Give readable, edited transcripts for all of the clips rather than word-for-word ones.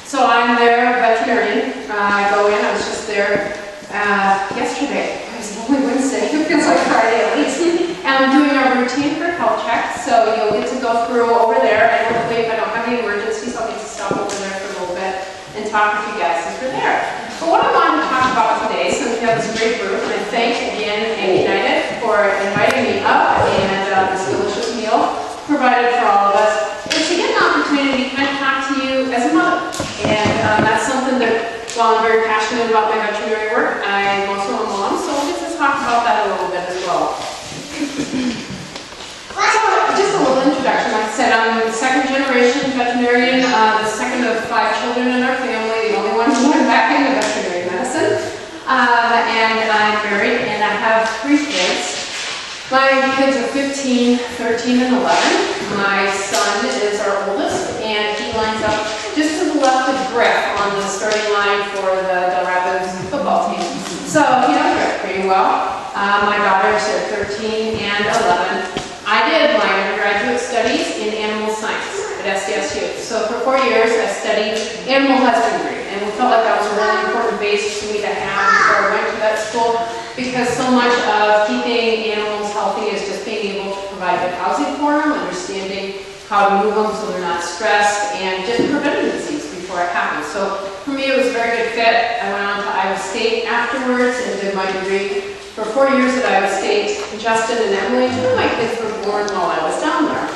So I'm their veterinarian. I go in, I was just there yesterday. It was only Wednesday, it feels like Friday at least. And I'm doing a routine for health check, so you'll get to go through over there, and hopefully if I don't have any emergencies, I'll get to stop over there for a little bit and talk with you guys since we're there. But what I wanted to talk about today, since we have this great group, and I thank again United for inviting me up and this delicious meal provided for all of us, is to get an opportunity to kind of talk to you as a mother. And that's something that, while I'm very passionate about my veterinary work, I'm also a mom, so we'll get to talk about that a little bit as well. So, just a little introduction. Like I said, I'm the second generation veterinarian, the second of 5 children in our family, the only one who went back into veterinary medicine. And I'm married, and I have 3 kids. My kids are 15, 13, and 11. My son is our oldest, and he lines up just to the left of Griff on the starting line for the Del Rapids football team. So he knows Griff pretty well. My daughters are 13 and 11. I did my undergraduate studies in animal science at SDSU. So for 4 years, I studied animal husbandry, and we felt like that was a really important base for me to have before I went to that school, because so much of keeping animals healthy is just being able to provide good housing for them, understanding how to move them so they're not stressed, and just preventing disease before it happens. So for me, it was a very good fit. I went on to Iowa State afterwards and did my degree for 4 years at Iowa State. Justin and Emily, 2 of my kids were born while I was down there.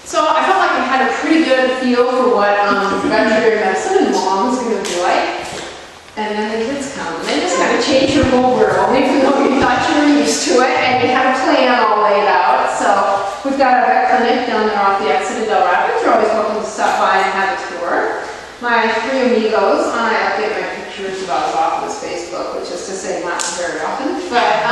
So I felt like I had a pretty good feel for what veterinary medicine and mom was going to be like. And then the kids come. And they just kind of change your whole world, even though you thought you were used to it and you had a plan all laid out. So we've got a vet clinic down there off the exit of Del Rapids. You're always welcome to stop by and have a tour. My 3 amigos, I update my pictures about as often as Facebook, which is to say not very often, but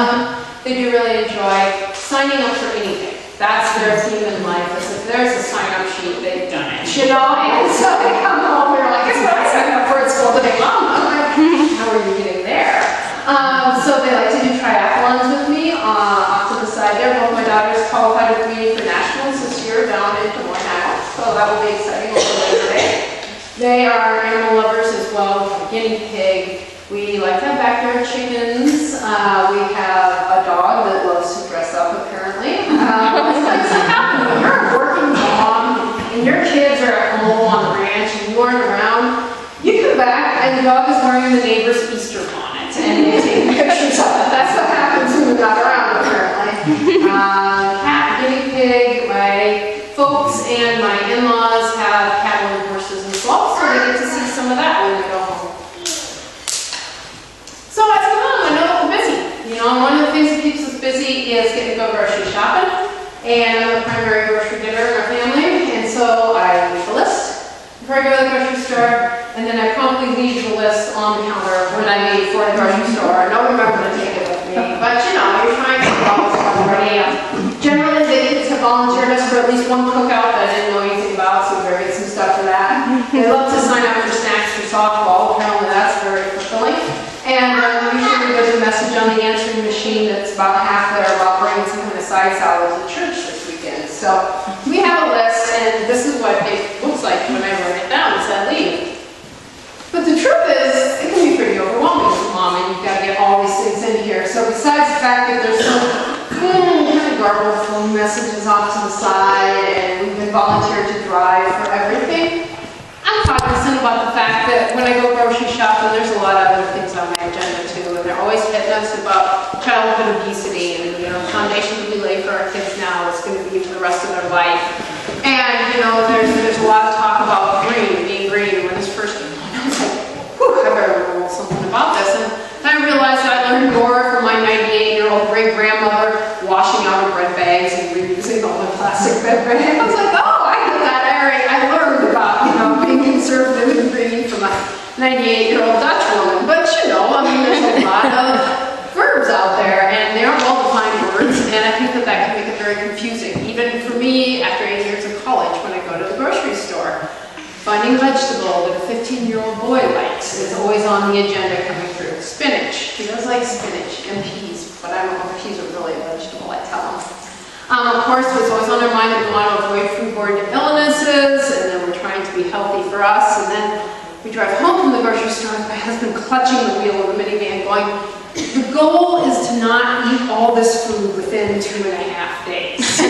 they do really enjoy signing up for anything. That's their team in life. If there's a sign-up sheet, they've done it. You know, and so they come home, they're like, "Guess what I signed up for at school today, Mom?" I'm like, "How are you getting there?" So they like to do triathlons with me off to the side there. Both my daughters qualified with me for nationals this year down in Des Moines, Iowa, so that will be exciting over Labor Day. They are animal lovers as well. Guinea pig. We like to have backyard chickens. We have a dog that loves to dress up, apparently. It's like something happened when you're a working mom and your kids are at home on the ranch and you aren't around. You come back and the dog is wearing the neighbor's Easter bonnet and you're taking pictures of it. That's what happens when you're not around, apparently. Cat, guinea pig. My folks and my in-laws have cattle and horses as well, so they get to see some of that when they go home. So as a mom, I know we're busy. You know, one of the things that keeps us busy is getting to go grocery shopping. And I'm the primary grocery getter in our family, and so I leave a list before I go to the grocery store, and then I promptly leave the list on the counter when I leave for the grocery store. And I'll remember to take it with me. But you know, you're trying to get all this stuff already. Generally, the kids have volunteered us for at least one cookout that I didn't know anything about, so we're going to get some stuff for that. They love to sign up for snacks for softball. Apparently, that's very fulfilling. And usually there's a message on the answering machine that's about half there about bringing some kind of side salad to church this weekend. So we have a list, and this is what it looks like when I write it down as I leave. But the truth is, it can be pretty overwhelming as a mom, and you've got to get all these things in here. So besides the fact that there's some kind of garbled phone messages off to the side, and we've been volunteered to drive for everything, I'm cognizant about the fact that when I go grocery shopping, there's a lot of other things on my agenda too, and they're always hitting us about childhood obesity and, you know, the foundation that we lay for our kids now is going to be for the rest of their life. And, you know, there's a lot of talk about being green. When this first came on, I was like, whew, I better know something about this. And I realized I learned more from my 98-year-old great-grandmother washing out her bread bags and reusing all the plastic bread bags. I was like, oh, I did that. I learned about, you know, being conservative and green from a 98-year-old Dutch woman. But, you know, I mean, there's a lot of verbs out there, and they aren't well-defined words, and I think that can make it very confusing. Even for me, after 8 years of college, when I go to the grocery store, finding a vegetable that a 15-year-old boy likes is always on the agenda coming through. Spinach. He does like spinach and peas, but I don't know if peas are really a vegetable, I tell him. Of course, what's always on our mind that we want to avoid foodborne illnesses, and then we're trying to be be healthy for us. And then we drive home from the grocery store with my husband clutching the wheel of the minivan going, the goal is to not eat all this food within 2.5 days.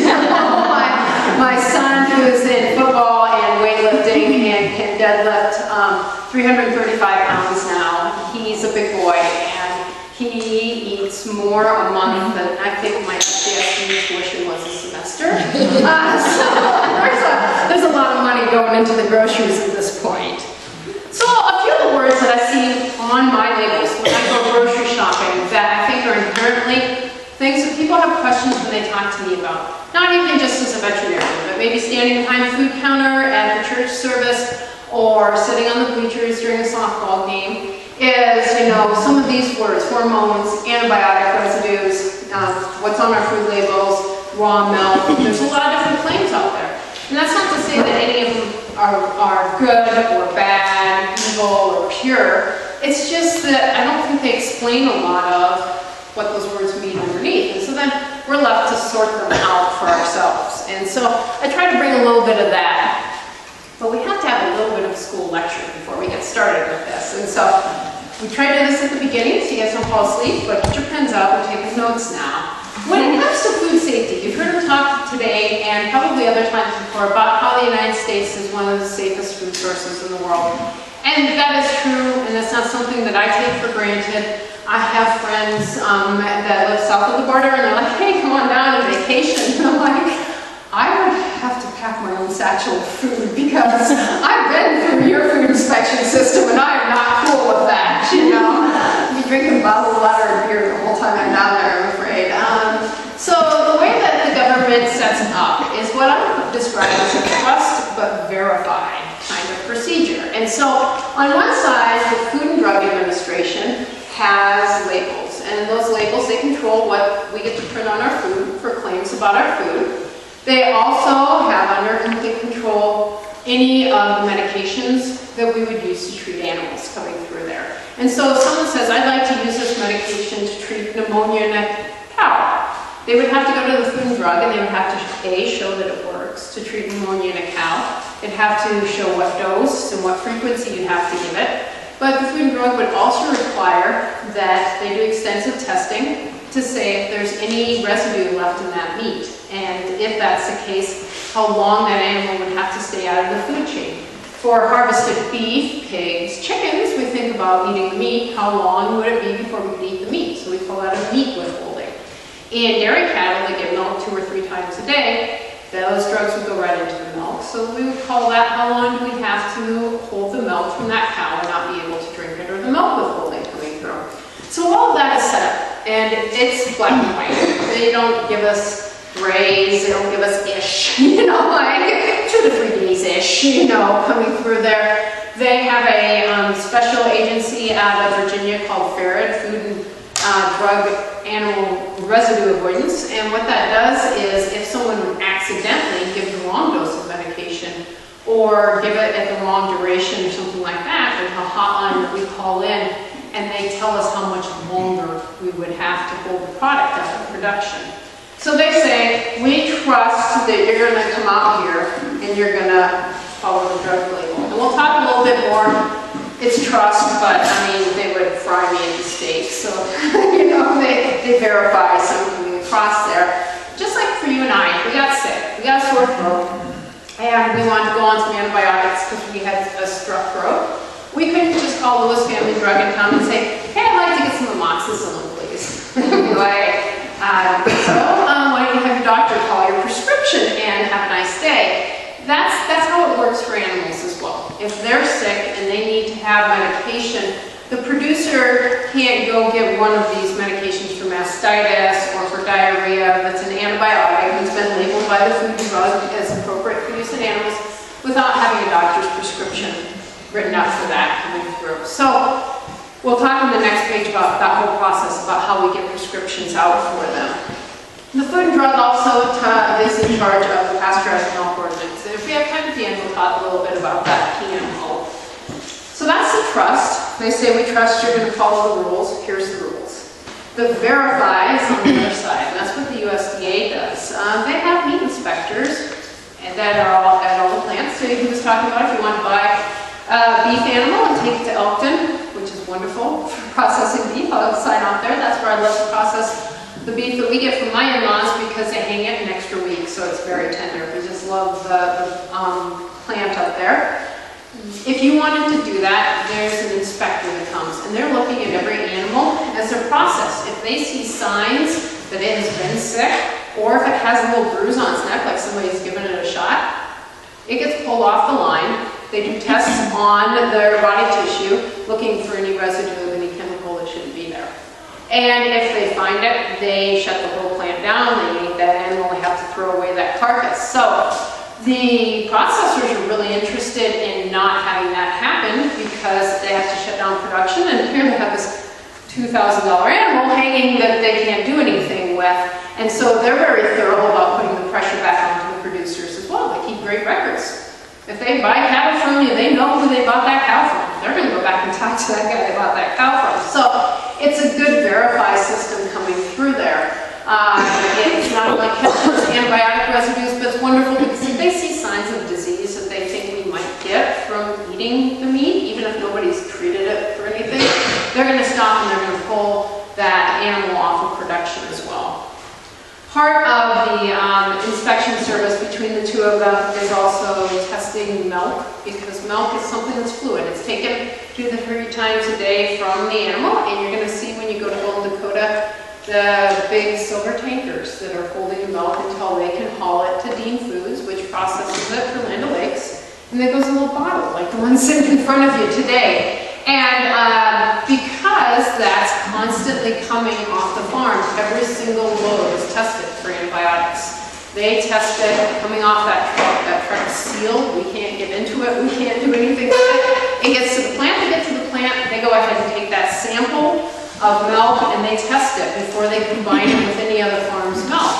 My son, who's in football and weightlifting and can deadlift 335 pounds now, he's a big boy, and he eats more a month than I think my FCS tuition was a semester. So there's a lot of money going into the groceries at this point. So a few of the words that I see on my labels when I go grocery shopping that I think are inherently things that people have questions when they talk to me about. Not even just as a veterinarian, but maybe standing behind the food counter at the church service or sitting on the bleachers during a softball game is, some of these words: hormones, antibiotic residues, what's on our food labels, raw milk. There's a lot of different claims out there. And that's not to say that any of them are good or bad, evil or pure. It's just that I don't think they explain a lot of what those words mean underneath. And so then we're left to sort them out for ourselves. And so I try to bring a little bit of that. But we have to have a little bit of a school lecture before we get started with this. And so we try to do this at the beginning so you guys don't fall asleep, but get your pens out, we're taking notes now. When it comes to food safety, you've heard me talk today and probably other times before about how the United States is one of the safest food sources in the world. And that is true, and that's not something that I take for granted. I have friends that live south of the border, and they're like, hey, come on down on vacation. And I'm like, I would have to pack my own satchel of food because I've been through your food inspection system, and I am not cool with that, I'll be drinking bottles of water and beer the whole time I'm down there, I'm afraid. So the way that the government sets up is what I would describe as a trust but verified kind of procedure. And so on one side, the Food and Drug Administration has labels, and those labels, they control what we get to print on our food for claims about our food. They also have under complete control any of the medications that we would use to treat animals coming through there. And so if someone says, I'd like to use this medication to treat pneumonia in a cow, they would have to go to the Food and Drug, and they would have to A, show that it works to treat pneumonia in a cow. They'd have to show what dose and what frequency you'd have to give it. But the Food and Drug would also require that they do extensive testing to say if there's any residue left in that meat. And if that's the case, how long that animal would have to stay out of the food chain. For harvested beef, pigs, chickens, we think about eating the meat. How long would it be before we could eat the meat? So we call that a meat withholding. In dairy cattle, they get milk 2 or 3 times a day. Those drugs would go right into the milk. So we would call that how long do we have to hold the milk from that cow and not be able to drink it, or the milk withholding coming through. So all of that is set up, and it's black and white. They don't give us grays, they don't give us ish, like 2 to 3 days-ish, coming through there. They have a special agency out of Virginia called FARAD, Food and Drug Animal Residue Avoidance, and what that does is if someone would accidentally give the wrong dose of medication or give it at the wrong duration or something like that, there's a hotline that we call in, and they tell us how much longer we would have to hold the product out of production. So they say, we trust that you're going to come out here and you're going to follow the drug label. And we'll talk a little bit more. It's trust, but they would fry me at the stake. So, they verify some coming across there. Just like for you and I, we got sick, we got a sore throat, and we wanted to go on some antibiotics because we had a strep throat. We couldn't just call Lewis Family Drug in town and say, hey, I'd like to get some amoxicillin, please. Why don't you have your doctor call your prescription and have a nice day? That's how it works for animals as well. If they're sick and they need to have medication, the producer can't go get one of these medications for mastitis or for diarrhea that's an antibiotic that's been labeled by the Food and Drug as appropriate for use in animals without having a doctor's prescription written up for that coming through. So we'll talk on the next page about that whole process, about how we get prescriptions out for them. The Food and Drug also is in charge of the pasteurized milk ordinance. If we have time at the end, we'll talk a little bit about that PMO. So that's the trust. They say we trust you're going to follow the rules. Here's the rules. The verify is on the other side, and that's what the USDA does. They have meat inspectors that are all at all the plants. So he was talking about if you want to buy beef animal and take it to Elkton, which is wonderful for processing beef. I'll sign off there. That's where I love to process the beef that we get from my in-laws because they hang it an extra week, so it's very tender. We just love the plant up there. If you wanted to do that, there's an inspector that comes, and they're looking at every animal as they're processed. If they see signs that it has been sick, or if it has a little bruise on its neck, like somebody's given it a shot, it gets pulled off the line. They do tests on their body tissue, looking for any residue of any chemical that shouldn't be there. And if they find it, they shut the whole plant down, they eat that animal, they have to throw away that carcass. So the processors are really interested in not having that happen because they have to shut down production, and here they have this $2,000 animal hanging that they can't do anything with. And so they're very thorough about putting the pressure back onto the producers as well. They keep great records. If they buy cattle from you, they know who they bought that cow from. They're going to go back and talk to that guy they bought that cow from. So it's a good verify system coming through there. It's not only catching antibiotic residues, but it's wonderful because if they see signs of disease that they think we might get from eating the meat, even if nobody's treated it for anything, they're going to stop and they're going to pull that animal off of production as well. Part of the inspection service between the two of them is also testing milk, because milk is something that's fluid. It's taken 2 to 3 times a day from the animal, and you're going to see when you go to South Dakota the big silver tankers that are holding milk until they can haul it to Dean Foods, which processes it for Land O'Lakes, and there goes a little bottle like the one sitting in front of you today. And because that's constantly coming off the farm, every single load is tested for antibiotics. They test it coming off that truck. That truck's sealed. We can't get into it. We can't do anything with it. It gets to the plant. They get to the plant. They go ahead and take that sample of milk and they test it before they combine it with any other farm's milk.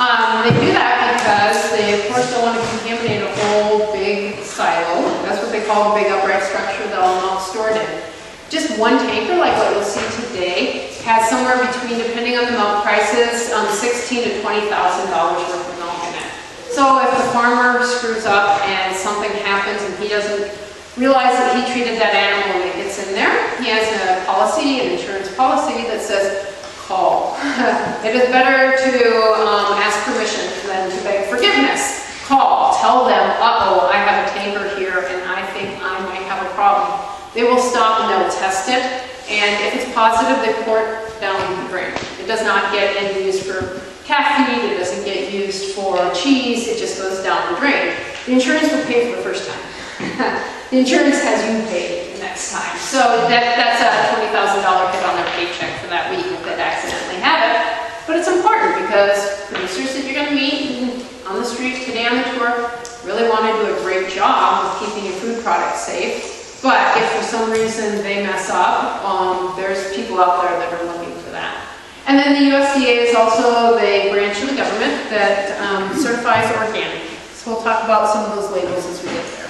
They do that because they, of course, don't want to contaminate a whole big silo. That's what they call a big upright structure that all milk's stored in. Just one tanker, like what you'll see today, has somewhere between, depending on the milk prices, $16,000 to $20,000 worth of milk in it. So if the farmer screws up and something happens and he doesn't realize that he treated that animal and it gets in there, he has a policy, an insurance policy that says, call. It is better to ask permission than to beg forgiveness. Call, tell them, uh-oh, I have a tanker here and I think I might have a problem. They will stop and they'll test it, and if it's positive, they pour it down the drain. It does not get used for cat feed, it doesn't get used for cheese, it just goes down the drain. The insurance will pay for the first time. The insurance has you pay the next time. So that's a $20,000 hit on their paycheck for that week if they accidentally have it. But it's important because producers that you're going to meet on the street today on the tour really want to do a great job of keeping your food products safe. But if for some reason they mess up, there's people out there that are looking for that. And then the USDA is also the branch of the government that certifies organic. So we'll talk about some of those labels as we get there.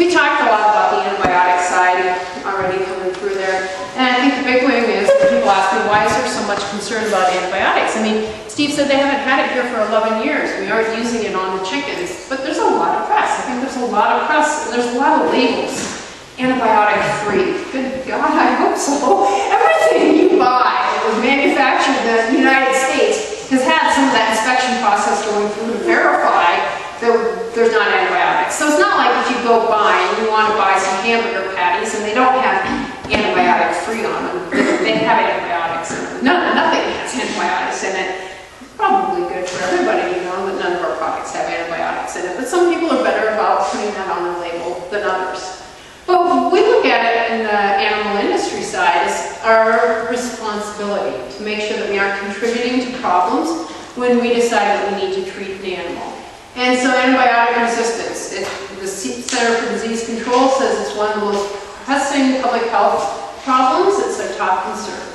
We talked a lot about the antibiotic side already coming through there. And I think the big thing is people ask me, why is there so much concern about antibiotics? I mean, Steve said they haven't had it here for 11 years. We aren't using it on the chickens. But there's a lot of press. I think there's a lot of press and there's a lot of labels. Antibiotic free. Good God, I hope so. Everything you buy that was manufactured in the United States has had some of that inspection process going through to verify that there's not antibiotics. So it's not like if you go buy and you want to buy some hamburger patties and they don't have antibiotic free on them. They have antibiotics in them. Nothing has antibiotics in it. It's probably good for everybody to know that none of our products have antibiotics in it. But some people are better about putting that on their label than others. But what we look at it in the animal industry side is our responsibility to make sure that we aren't contributing to problems when we decide that we need to treat an animal. And so antibiotic resistance, the Center for Disease Control says it's one of the most pressing public health problems. It's their top concern.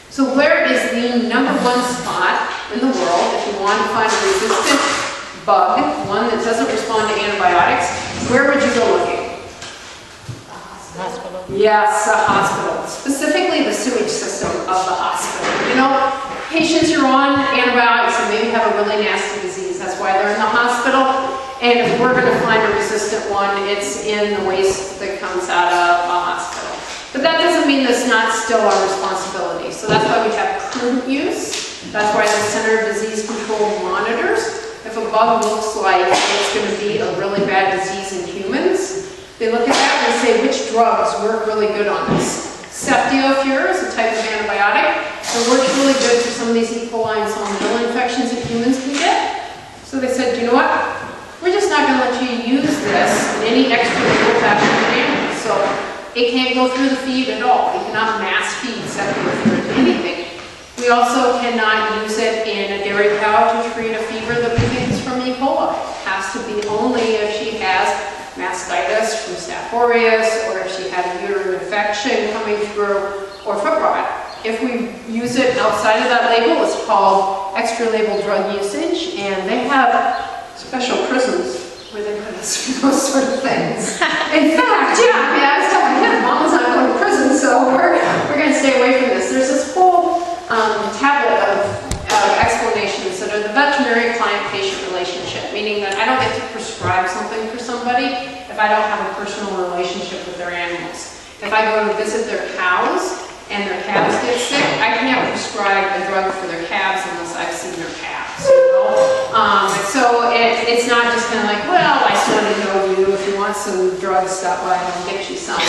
So where is the #1 spot in the world if you want to find a resistant bug, one that doesn't respond to antibiotics? Where would you go looking? Hospital. Yes, a hospital. Specifically the sewage system of the hospital. You know, patients are on antibiotics and maybe have a really nasty disease. That's why they're in the hospital. And if we're going to find a resistant one, it's in the waste that comes out of a hospital. But that doesn't mean that's not still our responsibility. So that's why we have prudent use. That's why the Center of Disease Control monitors. If a bug looks like it's going to be a really bad disease in humans, they look at that and say which drugs work really good on this. Ceftiofur is a type of antibiotic that works really good for some of these E. coli and salmonella infections that humans can get. So they said, you know what? We're just not going to let you use this in any extra legal fashion for animals. So it can't go through the feed at all. We cannot mass feed Ceftiofur to anything. We also cannot use it in a dairy cow to treat a fever that we think is from E. coli. It has to be only if she has mastitis from Staph aureus, or if she had a uterine infection coming through, or foot rot. If we use it outside of that label, it's called extra label drug usage, and they have special prisons where they put us for those sort of things. In fact, yeah, I mean, I was telling him, Mama's not going to prison, so we're going to stay away from this. There's this whole tablet of explanations that are the veterinary client-patient relationship, meaning that I don't get to prescribe something for somebody if I don't have a personal relationship with their animals. If I go to visit their cows and their calves get sick, I can't prescribe a drug for their calves unless I've seen their calves. You know? So it's not just kind of like, well, I sort of know you. If you want some drugs, stop by and I'll get you some.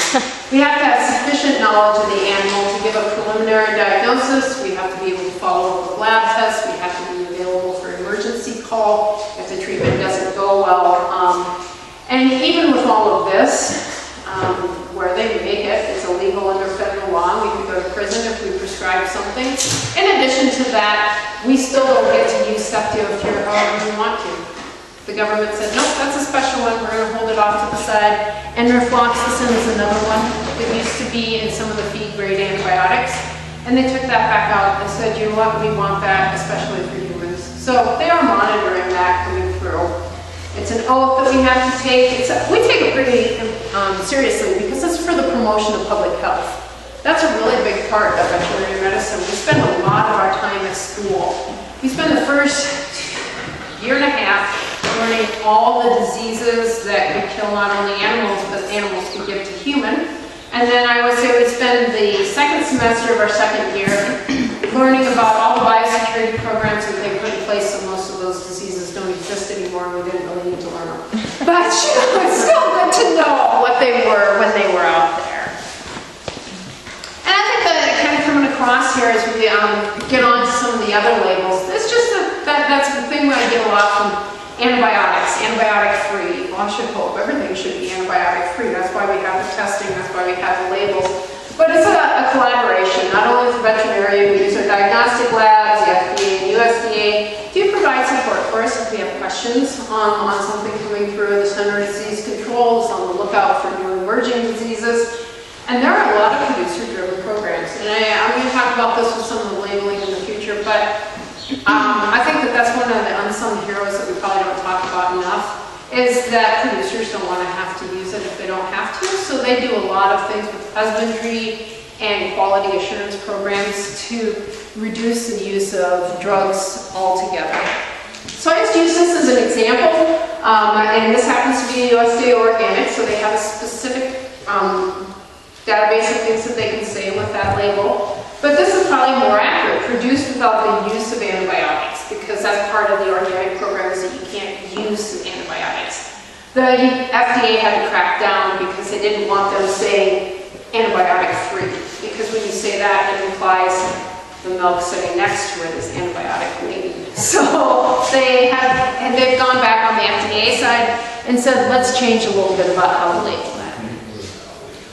We have to have sufficient knowledge of the animal to give a preliminary diagnosis. We have to be able to follow up with lab tests. We have to be available for emergency call if the treatment doesn't go well. And even with all of this, where they make it, it's illegal under federal law. We could go to prison if we prescribe something. In addition to that, we still don't get to use Ceftiofur however we want to. The government said, nope, that's a special one. We're going to hold it off to the side. Enrofloxacin is another one that used to be in some of the feed-grade antibiotics. And they took that back out and said, you know what, we want that, especially for humans. So they are monitoring that coming through. It's an oath that we have to take. We take it pretty seriously because it's for the promotion of public health. That's a really big part of veterinary medicine. We spend a lot of our time at school. We spend the first year and a half learning all the diseases that could kill not only animals, but animals could give to human. And then I would say we spend the second semester of our second year learning about all the biosecurity programs that they put in place, so most of those diseases don't exist anymore, and we didn't really need to learn them. But you know, it's still good to know what they were when they were out there. And I think that kind of coming across here as we get on to some of the other labels, it's just that's the thing that I get a lot from antibiotics, antibiotic-free. Well, I should hope everything should be antibiotic-free. That's why we have the testing, that's why we have the labels. But it's a collaboration, not only for veterinarian, we use our diagnostic labs, the FDA and USDA do provide support for us if we have questions on something coming through. The Center of Disease Control is on the lookout for new emerging diseases. And there are a lot of producer-driven programs. And I'm going to talk about this with some of the labeling in the future, but I think that that's one of the unsung heroes that we probably don't talk about enough, is that producers don't want to have to use it if they don't have to. So they do a lot of things with husbandry and quality assurance programs to reduce the use of drugs altogether. So I just use this as an example, and this happens to be USDA organic, so they have a specific database of things that they can say with that label. But this is probably more accurate, produced without the use of antibiotics, because that's part of the organic program is that you can't use antibiotics. The FDA had to crack down because they didn't want them saying antibiotic-free, because when you say that, it implies the milk sitting next to it is antibiotic-laden. So they've gone back on the FDA side and said, let's change a little bit about how to label that.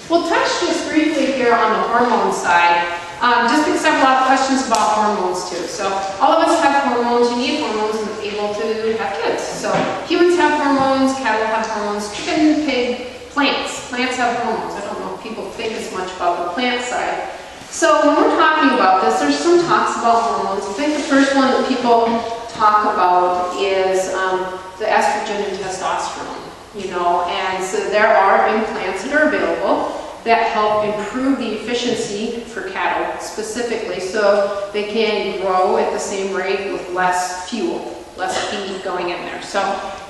We'll touch just briefly here on the hormone side. Just because I have a lot of questions about hormones too. So all of us have hormones. You need hormones to be able to have kids. So humans have hormones, cattle have hormones, chicken, pig, plants. Plants have hormones. I don't know if people think as much about the plant side. So when we're talking about this, there's some talks about hormones. I think the first one that people talk about is the estrogen and testosterone. You know, and so there are implants that are available that help improve the efficiency for cattle specifically, so they can grow at the same rate with less fuel. less feed going in there. So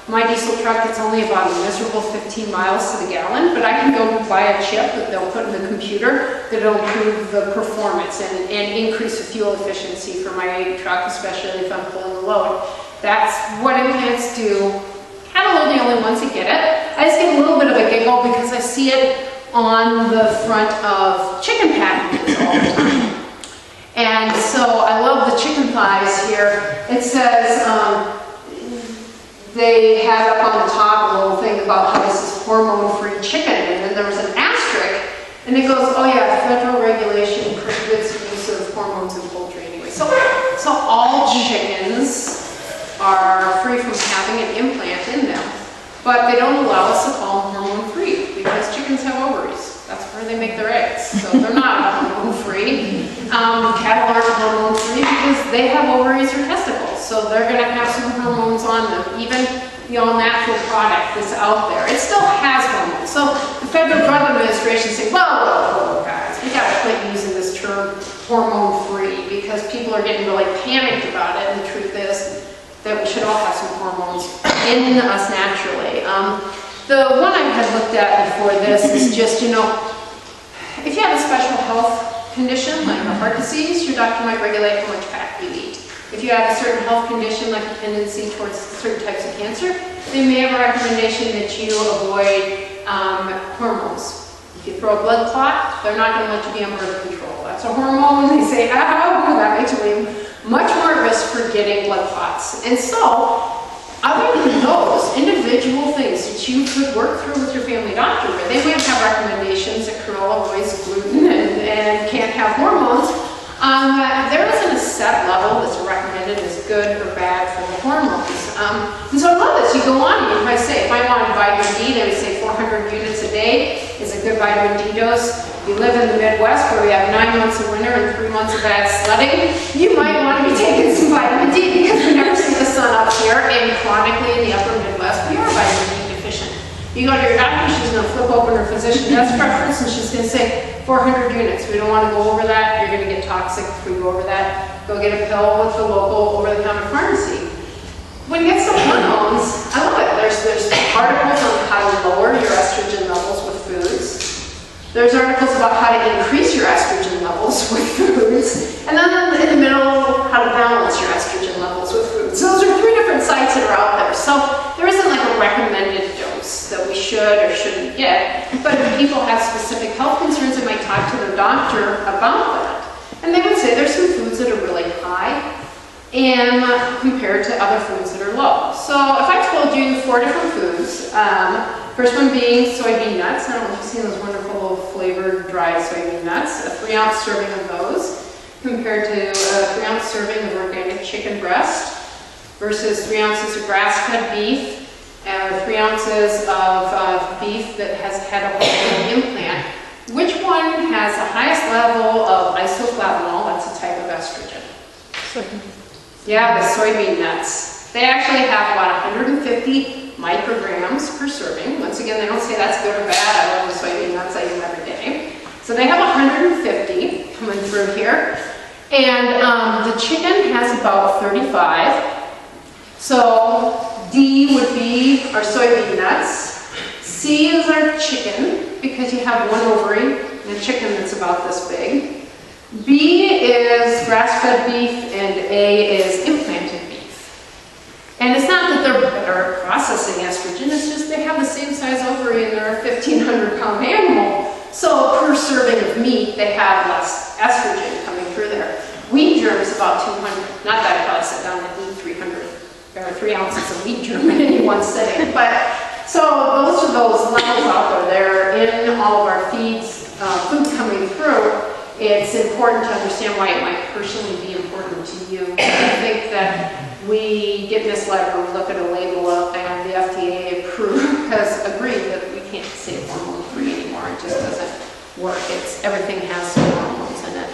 my diesel truck, it's only about a miserable 15 miles to the gallon, but I can go buy a chip that they'll put in the computer that'll improve the performance and increase the fuel efficiency for my truck, especially if I'm pulling a load. That's what implants do. Cattle are the only ones that get it. I just get a little bit of a giggle because I see it on the front of chicken packages all the time. And so I love the chicken thighs here. It says, they had up on the top a little thing about how this is hormone-free chicken, and then there was an asterisk, and it goes, oh yeah, federal regulation prohibits the use of hormones in poultry anyway. So all chickens are free from having an implant in them, but they don't allow us to call them hormone-free because chickens have ovaries. That's where they make their eggs, so they're not hormone-free. Cattle aren't hormone-free because they have ovaries or testicles, so they're going to have some hormones on them. Even the all-natural product that's out there, it still has hormones. So the Federal Drug Administration say, whoa, guys, we got to quit using this term hormone-free because people are getting really panicked about it, and the truth is that we should all have some hormones in us naturally. The one I had looked at before this is just, you know, if you have a special health condition like a heart disease, your doctor might regulate how much fat you eat. If you have a certain health condition like a tendency towards certain types of cancer, they may have a recommendation that you avoid hormones. If you throw a blood clot, they're not going to let you be on birth control. That's a hormone. They say, ow, that makes you much more at risk for getting blood clots. And so, other than those individual things that you could work through with your family doctor, where they might have recommendations that canola avoids gluten and can't have hormones, there isn't a set level that's recommended as good or bad for the hormones. And so I love this. You go on and you might say, if I wanted vitamin D, they would say 400 units a day is a good vitamin D dose. You live in the Midwest where we have 9 months of winter and 3 months of bad sledding, you might want to be taking some vitamin D because we never see the sun up here, and chronically in the upper Midwest, we are vitamin D deficient. You go to your doctor, she's going to flip open her physician desk preference and she's going to say 400 units. We don't want to go over that. You're going to get toxic if we go over that. Go get a pill with the local over-the-counter pharmacy. When it gets to hormones, I love it. There's articles on how to lower your estrogen levels with foods. There's articles about how to increase your estrogen levels with foods. And then in the middle, how to balance your estrogen levels with foods. So those are 3 different sites that are out there. So there isn't like a recommended dose that we should or shouldn't get. But if people have specific health concerns, they might talk to their doctor about that. And they would say there's some foods that are really high and compared to other foods that are low. So if I told you 4 different foods, first one being soybean nuts. I don't know if you've seen those wonderful little flavored dried soybean nuts. A 3-ounce serving of those compared to a 3-ounce serving of organic chicken breast versus 3 ounces of grass-fed beef and 3 ounces of beef that has had a whole implant. Which one has the highest level of isoflavonol? That's a type of estrogen. Yeah, the soybean nuts. They actually have about 150 micrograms per serving. Once again, they don't say that's good or bad. I love the soybean nuts. I eat them every day. So they have 150 coming through here. And the chicken has about 35. So D would be our soybean nuts. C is our chicken, because you have 1 ovary and a chicken that's about this big. B is grass-fed beef, and A is implanted beef. And it's not that they're better at processing estrogen, it's just they have the same size ovary and they're a 1,500-pound animal. So per serving of meat, they have less estrogen coming through there. Wheat germ is about 200. Not that I probably sit down and eat 300 or 3 ounces of wheat germ in any one sitting. But so those are those levels out there. They're in all of our feeds, food coming through. It's important to understand why it might personally be important to you. I think that we get misled when we look at a label and the FDA agreed that we can't say hormone-free anymore. It just doesn't work. Everything has some hormones in it.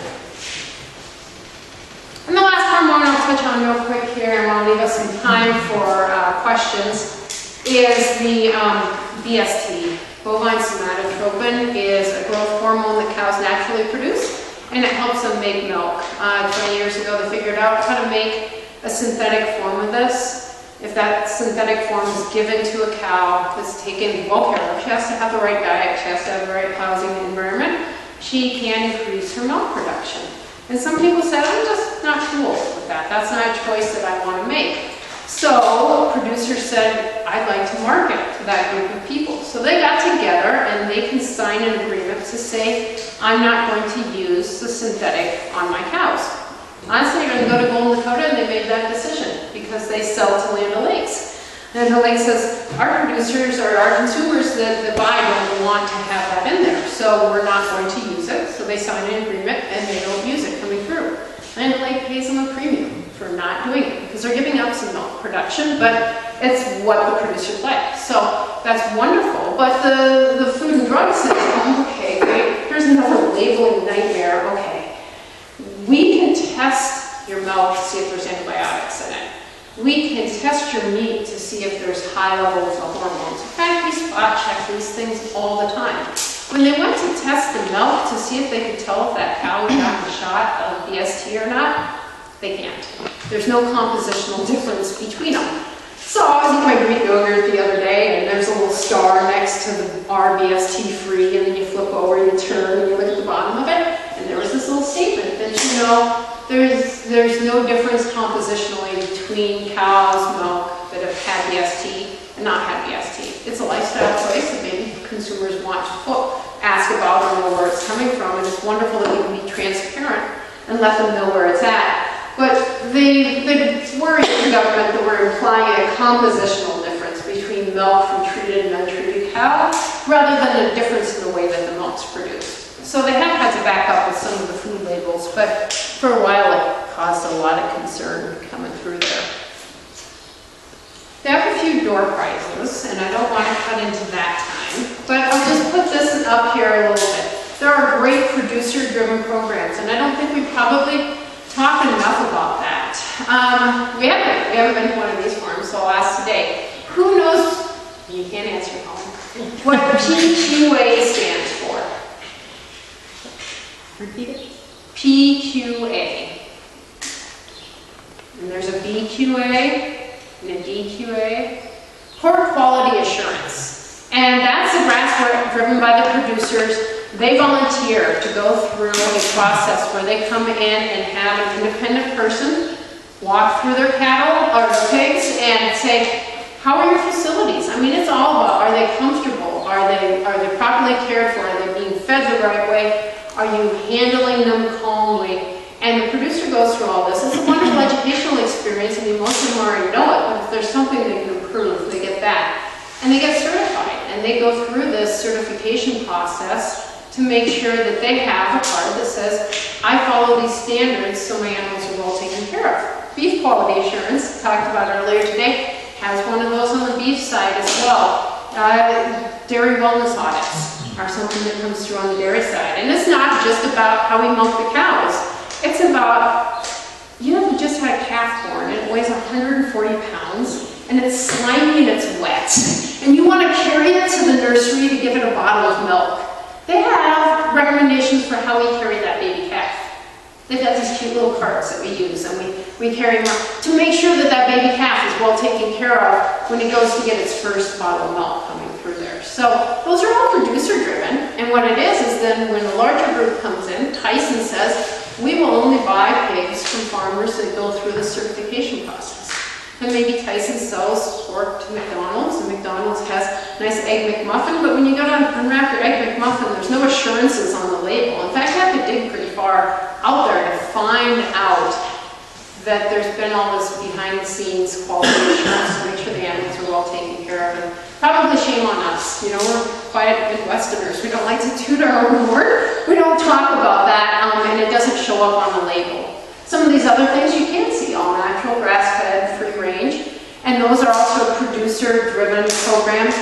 And the last hormone I'll touch on real quick here, and I'll leave us some time for questions, is the BST. Bovine somatotropin is a growth hormone that cows naturally produce, and it helps them make milk. 20 years ago, they figured out how to make a synthetic form of this, if that synthetic form is given to a cow that's taken well care of, she has to have the right diet, she has to have the right housing environment, she can increase her milk production. And some people said, I'm just not cool with that. That's not a choice that I want to make. So producers said, I'd like to market to that group of people. So they got together and they can sign an agreement to say, I'm not going to use the synthetic on my cows. Honestly, you're going to go to Golden Dakota and they made that decision because they sell to Land O'Lakes. Land O'Lakes says, our producers or our consumers that buy don't want to have that in there. So we're not going to use it. So they sign an agreement and they don't use it coming through. Land O'Lakes pays them a premium for not doing it because they're giving up some milk production, but it's what the producers like. So that's wonderful. But the Food and Drug says, oh, okay, great. Here's another labeling nightmare. Okay, we can test your milk to see if there's antibiotics in it. We can test your meat to see if there's high levels of hormones. In fact, we spot check these things all the time. When they went to test the milk to see if they could tell if that cow had gotten a shot of BST or not, they can't. There's no compositional difference between them. So I was eating my Greek yogurt the other day, and there's a little star next to the RBST free, and then you flip over, you turn, and you look at the bottom of it, and there was this little statement that, you know, there's no difference compositionally between cow's milk that have had BST and not had BST. It's a lifestyle choice that maybe consumers want to ask about or know where it's coming from, and it's wonderful that we can be transparent and let them know where it's at. But they worry the government that we're implying a compositional difference between milk from treated and untreated cow, rather than a difference in the way that the milk's produced. So they have had to back up with some of the food labels, but for a while it caused a lot of concern coming through there. They have a few door prizes, and I don't want to cut into that time, but I'll just put this up here a little bit. There are great producer-driven programs, and I don't think we probably talk enough about that. We haven't been to one of these farms, so I'll ask today. Who knows, you can't answer Colin, what PQA stands for? Repeat it. PQA. And there's a BQA and a DQA. Pork quality assurance. And that's a grassroots driven by the producers. They volunteer to go through a process where they come in and have an independent person walk through their cattle or pigs and say, how are your facilities? I mean, it's all about, are they comfortable? Are they properly cared for? Are they being fed the right way? Are you handling them calmly? And the producer goes through all this. It's a wonderful educational experience. I mean, most of them already know it, but if there's something they can improve, they get that. And they get certified, and they go through this certification process to make sure that they have a card that says, I follow these standards so my animals are well taken care of. Beef quality assurance, talked about earlier today, has one of those on the beef side as well. Dairy wellness audits are something that comes through on the dairy side. And it's not just about how we milk the cows. It's about, you know, we just had a calf born and it weighs 140 pounds and it's slimy and it's wet. And you want to carry it to the nursery to give it a bottle of milk. They have recommendations for how we carry that baby calf. They've got these cute little carts that we use, and we carry them to make sure that that baby calf is well taken care of when it goes to get its first bottle of milk coming through there. So those are all producer driven, and what it is then when the larger group comes in, Tyson says, we will only buy pigs from farmers that go through the certification process. And maybe Tyson sells pork to McDonald's, and McDonald's has a nice Egg McMuffin, but when you go to unwrap your Egg McMuffin, there's no assurances on the label. In fact, you have to dig pretty far out there to find out that there's been all this behind-the-scenes quality assurance to make sure the animals are well taken care of. And probably shame on us. You know, we're quiet Midwesterners. We don't like to toot our own horn. We don't talk about that, and it doesn't show up on the label. Some of these other things you can see, all natural, grass-fed, free range, and those are also producer-driven programs.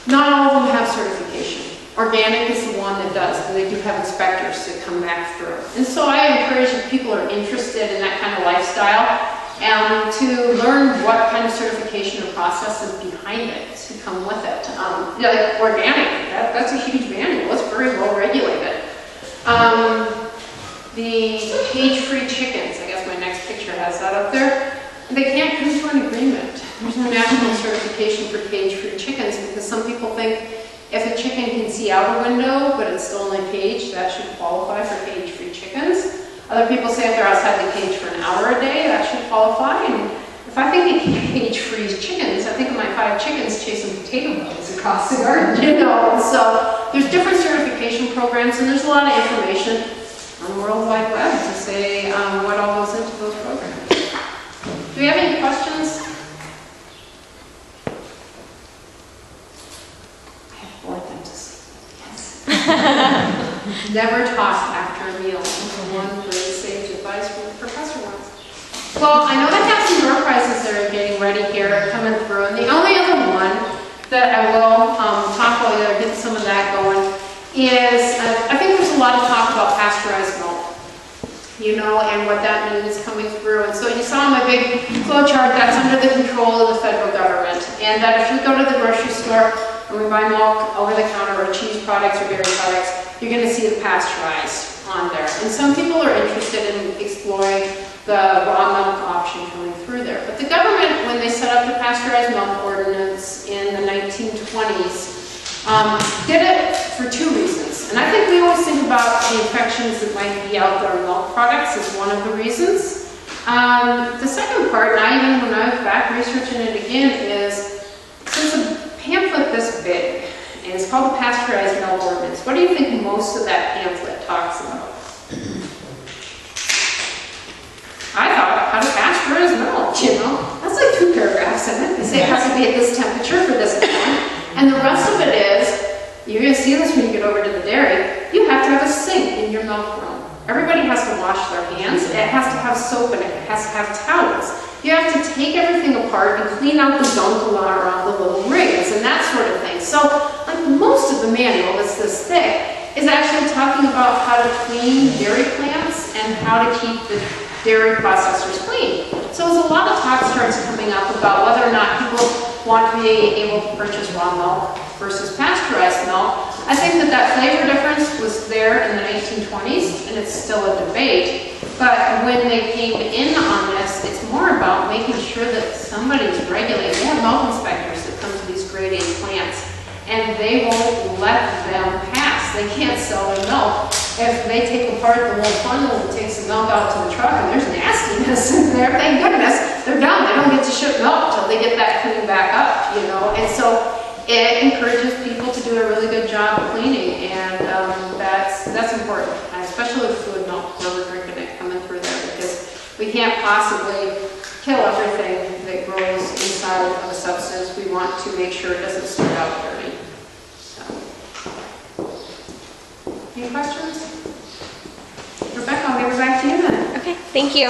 Not all of them have certification. Organic is the one that does, and they do have inspectors that come back through. And so I encourage if people are interested in that kind of lifestyle to learn what kind of certification or process is behind it to come with it. Like organic, that's a huge manual. It's very well regulated. The cage-free chickens, I guess my next picture has that up there. see out a window, but it's still only caged, that should qualify for cage-free chickens. Other people say if they're outside the cage for an hour a day, that should qualify. And if I think of cage-free chickens, I think of my 5 chickens chasing potato bugs across the garden, you know. And so there's different certification programs, and there's a lot of information on the World Wide Web to say what all goes into those programs. Do we have any questions? I have more than to say. Yes. Never talk after a meal. One really sage advice from the professor once. Well, I know they have some door prizes that are getting ready here, coming through, and the only other one that I will talk about, get some of that going, is I think there's a lot of talk about pasteurized milk, you know, and what that means coming through. And so you saw my big flow chart, that's under the control of the federal government, and that if you go to the grocery store and we buy milk over the counter or cheese products or dairy products, you're going to see the pasteurized on there. And some people are interested in exploring the raw milk option coming through there. But the government, when they set up the pasteurized milk ordinance in the 1920s, did it for 2 reasons. And I think we always think about the infections that might be out there in milk products as one of the reasons. The second part, and even when I was back researching it again, is since a pamphlet this big, and it's called the Pasteurized Milk Ordinance, what do you think most of that pamphlet talks about? I thought, how to pasteurize milk, you know? That's like 2 paragraphs in it. They say it has to be at this temperature for this time. And the rest of it is, you're going to see this when you get over to the dairy, you have to have a sink in your milk room. Everybody has to wash their hands. It has to have soap in it. It has to have towels. You have to take everything apart and clean out the gunk around the little rings and that sort of thing. So, like most of the manual that's this thick is actually talking about how to clean dairy plants and how to keep the dairy processors clean. So there's a lot of talk starts coming up about whether or not people want to be able to purchase raw milk versus pasteurized milk. I think that flavor difference was there in the 1920s, and it's still a debate. But when they came in on this, it's more about making sure that somebody's regulating. They have milk inspectors that come to these grade A plants, and they won't let them pass. They can't sell their milk. If they take apart the little funnel and takes the milk out to the truck and there's nastiness in there, thank goodness, they're done. They don't get to ship milk until they get that cleaned back up, you know. And so it encourages people to do a really good job of cleaning, and that's important, especially with fluid milk where we're drinking it coming through there, because we can't possibly kill everything that grows inside of a substance. We want to make sure it doesn't start out dirty. Any questions? Rebecca, I'll give it back to you then. Okay, thank you.